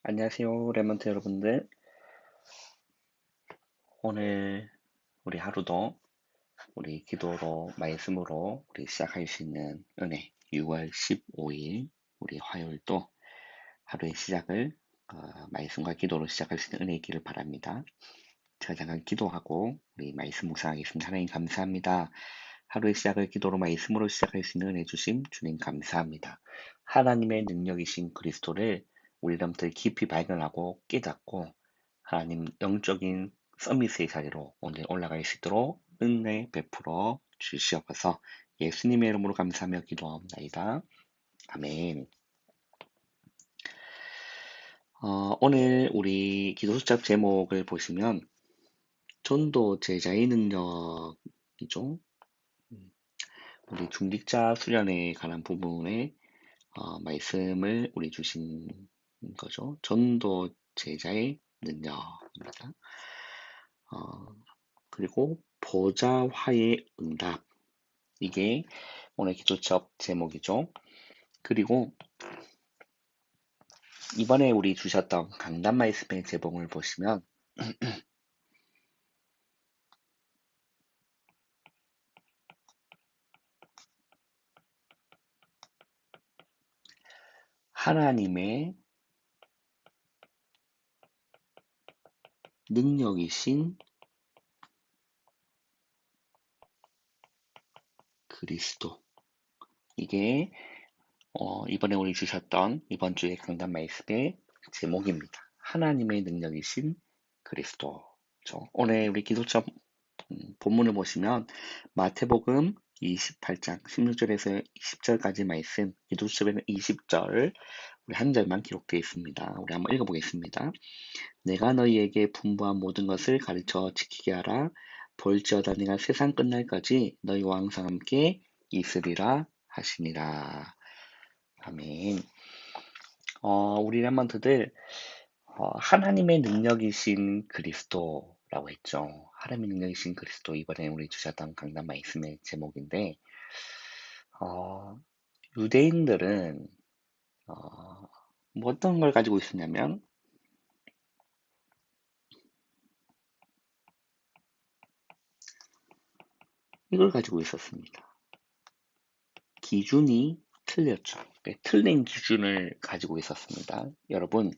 안녕하세요, 레몬트 여러분들. 오늘 우리 하루도 우리 기도로, 말씀으로 우리 시작할 수 있는 은혜, 6월 15일 우리 화요일도 하루의 시작을 말씀과 기도로 시작할 수 있는 은혜 있기를 바랍니다. 제가 잠깐 기도하고 우리 말씀 묵상하겠습니다. 하나님 감사합니다. 하루의 시작을 기도로 말씀으로 시작할 수 있는 은혜 주심 주님 감사합니다. 하나님의 능력이신 그리스도를 우리들부터 깊이 발견하고 깨닫고 하나님 영적인 서밋의 자리로 오늘 올라갈 수 있도록 은혜 베풀어 주시옵소서. 예수님의 이름으로 감사하며 기도합니다. 아멘. 오늘 우리 기도 수첩 제목을 보시면 전도 제자의 능력이죠. 우리 중직자 수련에 관한 부분에 말씀을 우리 주신 거죠. 전도 제자의 능력입니다. 그리고 보좌화의 응답. 이게 오늘 기도첩 제목이죠. 그리고 이번에 우리 주셨던 강단 말씀의 제목을 보시면 하나님의 능력이신 그리스도. 이게 이번에 우리 주셨던 이번 주의 강단 말씀의 제목입니다. 하나님의 능력이신 그리스도죠. 오늘 우리 기도첩 본문을 보시면 마태복음 28장 16절에서 20절까지 말씀, 기도첩에는 20절 우리 한 절만 기록되어 있습니다. 우리 한번 읽어보겠습니다. 내가 너희에게 분부한 모든 것을 가르쳐 지키게 하라. 볼지어다 내가 세상 끝날까지 너희와 항상 함께 있으리라 하시니라. 아멘. 우리 렘먼트들 하나님의 능력이신 그리스도라고 했죠. 하나님의 능력이신 그리스도 이번에 우리 주셨던 강단 말씀의 제목인데 유대인들은 뭐 어떤 걸 가지고 있었냐면 이걸 가지고 있었습니다. 기준이 틀렸죠. 틀린 기준을 가지고 있었습니다. 여러분,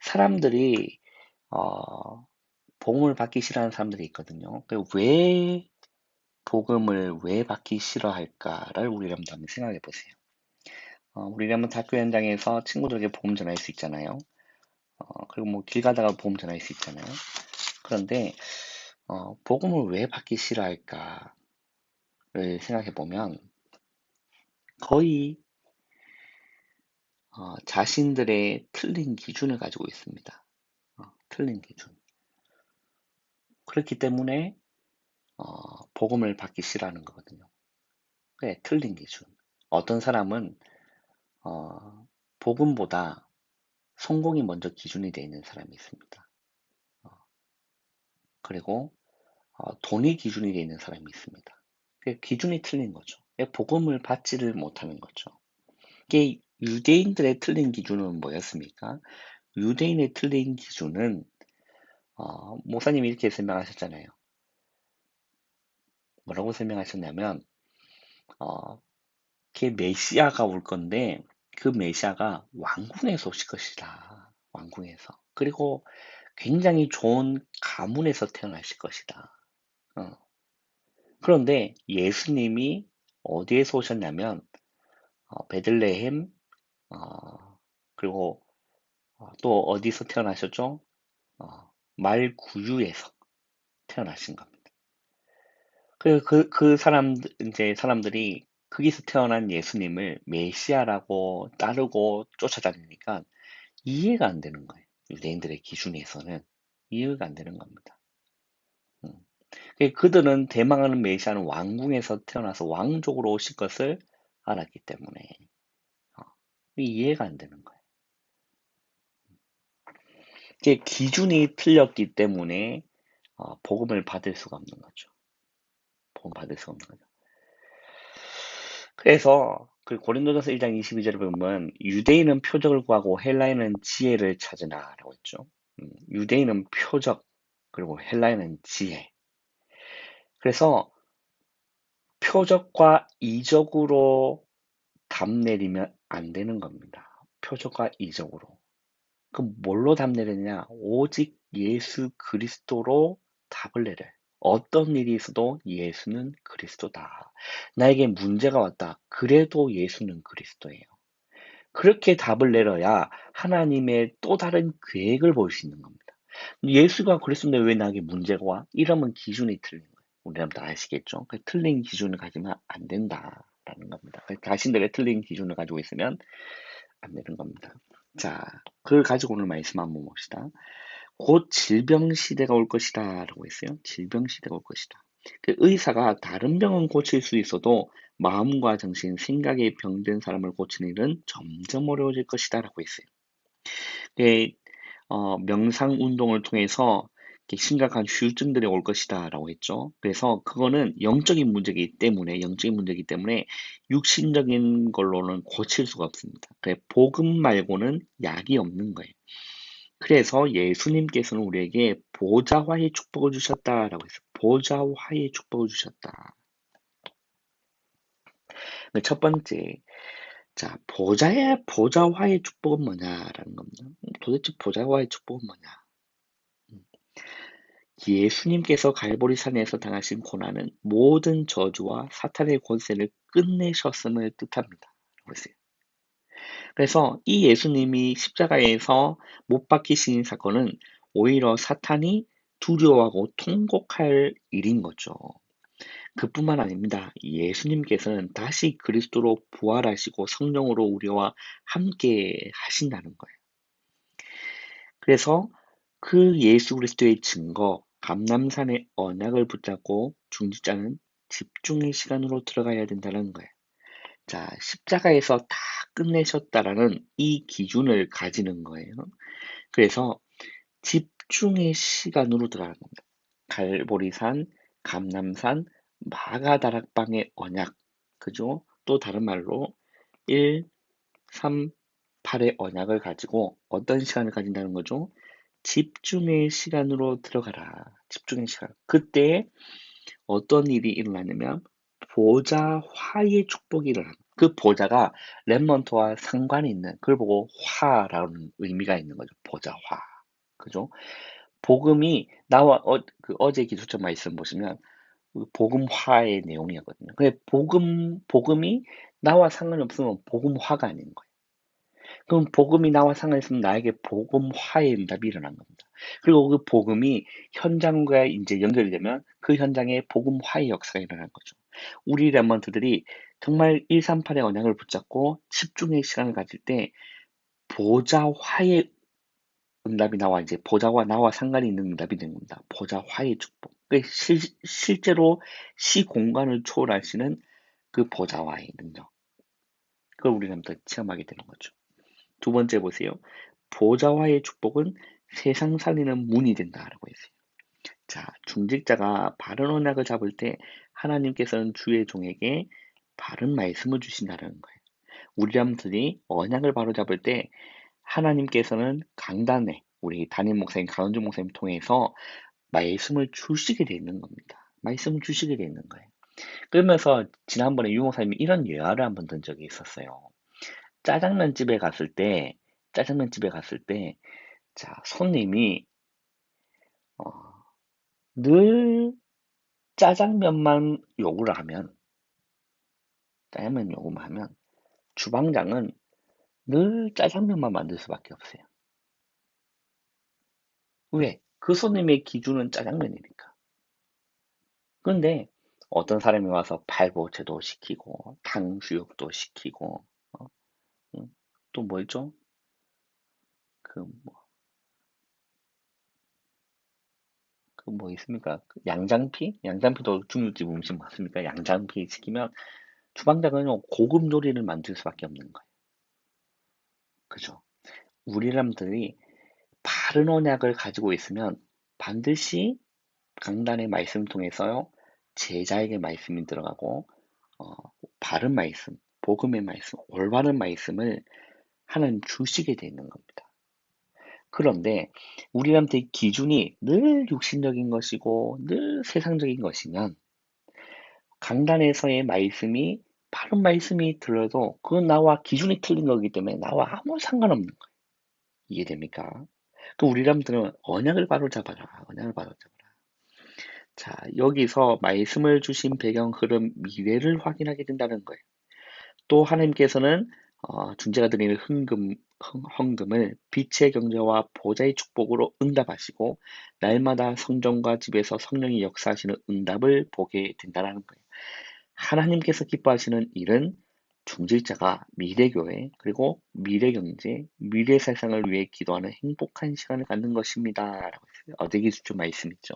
사람들이 복음을 받기 싫어하는 사람들이 있거든요. 왜 복음을 왜 받기 싫어할까를 우리가 한번 생각해 보세요. 우리가 한번 학교 현장에서 친구들에게 복음 전할 수 있잖아요. 그리고 뭐 길 가다가 복음 전할 수 있잖아요. 그런데 복음을 왜 받기 싫어할까를 생각해 보면 거의 자신들의 틀린 기준을 가지고 있습니다. 틀린 기준. 그렇기 때문에 복음을 받기 싫어하는 거거든요. 네, 틀린 기준. 어떤 사람은 복음보다 성공이 먼저 기준이 되어 있는 사람이 있습니다. 그리고 돈이 기준이 되어 있는 사람이 있습니다. 기준이 틀린 거죠. 복음을 받지를 못하는 거죠. 이게 유대인들의 틀린 기준은 뭐였습니까? 유대인의 틀린 기준은 목사님이 이렇게 설명하셨잖아요. 뭐라고 설명하셨냐면 그 메시아가 올 건데 그 메시아가 왕궁에서 오실 것이다. 왕궁에서. 그리고 굉장히 좋은 가문에서 태어나실 것이다. 그런데 예수님이 어디에서 오셨냐면 베들레헴 그리고 또 어디서 태어나셨죠? 말구유에서 태어나신 겁니다. 이제 사람들이 거기서 태어난 예수님을 메시아라고 따르고 쫓아다니니까 이해가 안 되는 거예요. 유대인들의 기준에서는 이해가 안 되는 겁니다. 음. 그들은 대망하는 메시아는 왕궁에서 태어나서 왕족으로 오실 것을 알았기 때문에 어, 이해가 안 되는 거예요. 기준이 틀렸기 때문에 복음을 받을 수가 없는 거죠. 복음 받을 수가 없는 거죠. 그래서 그 고린도전서 1장 22절에 보면 유대인은 표적을 구하고 헬라인은 지혜를 찾으나라고 했죠. 유대인은 표적 그리고 헬라인은 지혜. 그래서 표적과 이적으로 답 내리면 안 되는 겁니다. 표적과 이적으로. 그럼 뭘로 답 내리느냐? 오직 예수 그리스도로 답을 내려요. 어떤 일이 있어도 예수는 그리스도다. 나에게 문제가 왔다. 그래도 예수는 그리스도예요. 그렇게 답을 내려야 하나님의 또 다른 계획을 볼 수 있는 겁니다. 예수가 그리스도인데 왜 나에게 문제가 와? 이러면 기준이 틀린 거예요. 우리 여러분 다 아시겠죠? 틀린 기준을 가지면 안 된다라는 겁니다. 자신들의 틀린 기준을 가지고 있으면 안 되는 겁니다. 자, 그걸 가지고 오늘 말씀 한번 봅시다. 곧 질병 시대가 올 것이다 라고 했어요. 질병 시대가 올 것이다. 그 의사가 다른 병은 고칠 수 있어도 마음과 정신, 생각의 병든 사람을 고치는 일은 점점 어려워질 것이다 라고 했어요. 그, 명상 운동을 통해서 심각한 후유증들이 올 것이다 라고 했죠. 그래서 그거는 영적인 문제이기 때문에 육신적인 걸로는 고칠 수가 없습니다. 복음 말고는 약이 없는 거예요. 그래서 예수님께서는 우리에게 보좌화의 축복을 주셨다라고 했어요. 보좌화의 축복을 주셨다. 첫 번째, 자, 보좌화의 축복은 뭐냐라는 겁니다. 도대체 보좌화의 축복은 뭐냐? 예수님께서 갈보리산에서 당하신 고난은 모든 저주와 사탄의 권세를 끝내셨음을 뜻합니다. 그래서 이 예수님이 십자가에서 못 박히신 사건은 오히려 사탄이 두려워하고 통곡할 일인 거죠. 그뿐만 아닙니다. 예수님께서는 다시 그리스도로 부활하시고 성령으로 우리와 함께 하신다는 거예요. 그래서 그 예수 그리스도의 증거, 감람산의 언약을 붙잡고 중직자는 집중의 시간으로 들어가야 된다는 거예요. 자, 십자가에서 다 끝내셨다라는 이 기준을 가지는 거예요. 그래서 집중의 시간으로 들어가는 겁니다. 갈보리산, 감람산, 마가다락방의 언약, 그죠? 또 다른 말로 1, 3, 8의 언약을 가지고 어떤 시간을 가진다는 거죠? 집중의 시간으로 들어가라. 집중의 시간. 그때 어떤 일이 일어나냐면 보좌화의 축복이 일어납니다. 그 보좌가 렘넌트와 상관이 있는 그걸 보고 화라는 의미가 있는 거죠. 보좌화. 그죠? 복음이 나와 어제 기초점 말씀 보시면 그 복음화의 내용이었거든요. 근데 복음이 나와 상관이 없으면 복음화가 아닌 거예요. 그럼 복음이 나와 상관이 있으면 나에게 복음화의 응답이 일어난 겁니다. 그리고 그 복음이 현장과 이제 연결이 되면 그 현장에 복음화의 역사가 일어난 거죠. 우리 랩런트들이 정말 138의 언약을 붙잡고 집중의 시간을 가질 때 보좌화의 응답이 나와 이제 보좌와 나와 상관이 있는 응답이 되는 겁니다. 보좌화의 축복. 실제로 시공간을 초월하시는 그 보좌화의 능력. 그걸 우리는 더 체험하게 되는 거죠. 두 번째 보세요. 보좌화의 축복은 세상 살리는 문이 된다라고 했어요. 자, 중직자가 바른 언약을 잡을 때 하나님께서는 주의 종에게 바른 말씀을 주신다는 거예요. 우리 사람들이 언약을 바로 잡을 때 하나님께서는 강단에 우리 담임 목사님, 강원주 목사님 통해서 말씀을 주시게 되는 겁니다. 말씀을 주시게 되는 거예요. 그러면서 지난번에 유 목사님이 이런 예화를 한번 든 적이 있었어요. 짜장면 집에 갔을 때, 자, 손님이 어, 늘 짜장면만 요구를 하면, 짜장면 요구만 하면 주방장은 늘 짜장면만 만들 수밖에 없어요. 왜? 그 손님의 기준은 짜장면이니까. 그런데 어떤 사람이 와서 팔보채도 시키고 탕수육도 시키고 또 뭐 있죠? 그 뭐 있습니까? 양장피? 양장피도 중국집 음식 맞습니까? 양장피 시키면 주방장은 고급 요리를 만들 수밖에 없는 거예요. 그죠? 우리 사람들이 바른 언약을 가지고 있으면 반드시 강단의 말씀 통해서요 제자에게 말씀이 들어가고 어, 바른 말씀, 복음의 말씀, 올바른 말씀을 하나님 주시게 되는 겁니다. 그런데 우리한테 기준이 늘 육신적인 것이고 늘 세상적인 것이면 강단에서의 말씀이 바른 말씀이 들어도 그건 나와 기준이 틀린 거기 때문에 나와 아무 상관없는 거예요. 이해됩니까? 그 우리 사람들은 언약을 바로잡아라. 언약을 바로잡아라. 자, 여기서 말씀을 주신 배경, 흐름, 미래를 확인하게 된다는 거예요. 또 하나님께서는 중재가 드리는 헌금을 빛의 경제와 보좌의 축복으로 응답하시고 날마다 성전과 집에서 성령이 역사하시는 응답을 보게 된다는 거예요. 하나님께서 기뻐하시는 일은 중직자가 미래교회 그리고 미래경제, 미래세상을 위해 기도하는 행복한 시간을 갖는 것입니다. 라고 했어요. 어제기수주 말씀 있죠.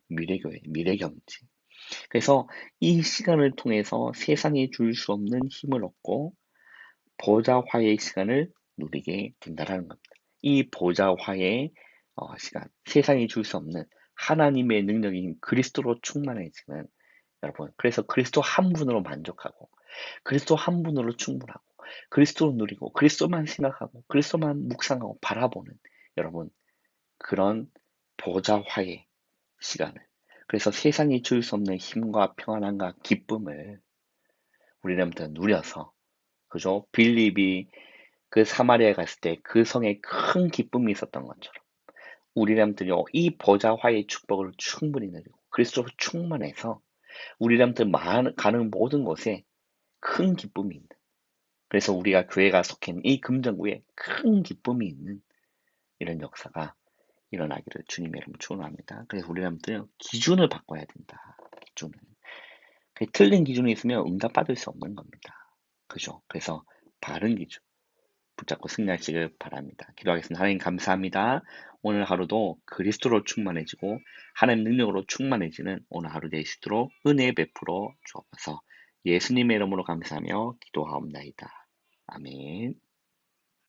미래교회, 미래경제. 그래서 이 시간을 통해서 세상이 줄 수 없는 힘을 얻고 보좌화의 시간을 누리게 된다는 겁니다. 이 보좌화의 시간, 세상이 줄 수 없는 하나님의 능력인 그리스도로 충만해지는 여러분, 그래서 그리스도 한 분으로 만족하고 그리스도 한 분으로 충분하고 그리스도를 누리고 그리스도만 생각하고 그리스도만 묵상하고 바라보는 여러분 그런 보좌화의 시간을 그래서 세상이 줄 수 없는 힘과 평안함과 기쁨을 우리는 누려서 그죠? 빌립이 그 사마리아에 갔을 때 그 성에 큰 기쁨이 있었던 것처럼 우리람들이 이 보좌화의 축복을 충분히 누리고 그리스도로 충만해서 우리람들 가는 모든 곳에 큰 기쁨이 있는 그래서 우리가 교회가 속해 있는 이 금정구에 큰 기쁨이 있는 이런 역사가 일어나기를 주님의 이름으로 축원합니다. 그래서 우리람들은 기준을 바꿔야 된다. 기준을. 틀린 기준이 있으면 응답받을 수 없는 겁니다. 그죠? 그래서 바른 기준 붙잡고 승리하시길 바랍니다. 기도하겠습니다. 하나님 감사합니다. 오늘 하루도 그리스도로 충만해지고 하나님 능력으로 충만해지는 오늘 하루 되시도록 은혜 베풀어 주옵소서. 예수님의 이름으로 감사하며 기도하옵나이다. 아멘.